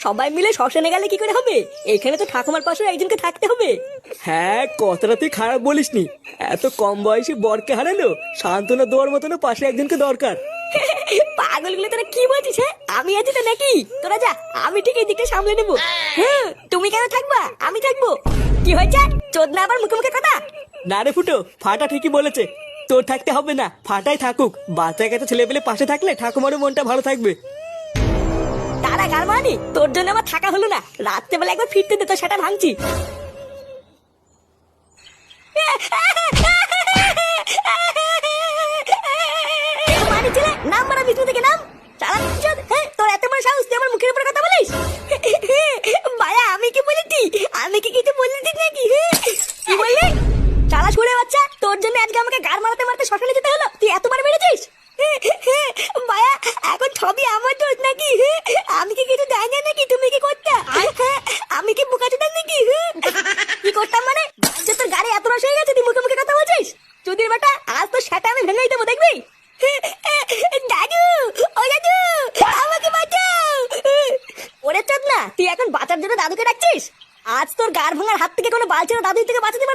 সবাই মিলে শ্মশানে গেলে কি করে হবে? এখানে তো ঠাকুমার পাশে একজনকে থাকতে হবে। হ্যাঁ, কথাটা তুই খারাপ বলিসনি। এত কম বয়সী বরকে হারালো, সান্ত্বনা দেওয়ার মতনও পাশে একজনকে দরকার। পাগলগুলো তোরা কি বলছিস? হ্যাঁ, আমি আছি তো নাকি? তোরা যা, আমি ঠিক এই দিকটা সামলে নেবো। হ্যাঁ, তুমি কেন থাকবা? আমি থাকবো। কি হয়েছে? চোদনা আবার মুখে মুখে কথা। না রে ফুটো, ফাটা ঠিকই বলেছে। তোর থাকতে হবে না, ফাটাই থাকুক। বাচ্চা কাছে ছেলে পেলে পাশে থাকলে ঠাকুমারও মনটা ভালো থাকবে। তারা গার মানি, তোর জন্য আমার থাকা হলো না। রাত্রেবেলা একবার ফিরতে দে, তো সেটা ভাঙছি। মানি ছেলে, নাম মারা বিষ্ণু থেকে নাম। চালা চোদ, হ্যাঁ, তোর এত বড় সাহস, তুই আমার মুখের উপরে কথা বলিস? ভাইয়া, আমি কি বলেছি? আমি কি কিছু বলেছি নাকি? কি বললি? চালা ছুড়ে বাচ্চা, তোর জন্য আজকে আমাকে গার মারতে মারতে শ্মশানে যেতে হলো। তুই এতবার মেরেছিস? ভাইয়া, এখন সবই আমার দোষ নাকি? আমি কি কিছু জানি না নাকি? তুমি কি করতে? আমি কি বোকাচোদা নাকি? কি করতাম মানে? যে তোর গাড়ি এত রস হয়ে গেছে, তুই মুখে মুখে কথা বলছিস? চুদির বেটা, আজ তো সেটা আমি ভেঙেই দেবো, দেখবি? দাদু, ও দাদু, আমাকে বাঁচাও। ওরে চোদ না, তুই এখন বাঁচার জন্য দাদুকে ডাকছিস? আজ তোর গার ভাঙার হাত থেকে কোনো বালছেনা দাদু থেকে বাঁচাতে পারবে?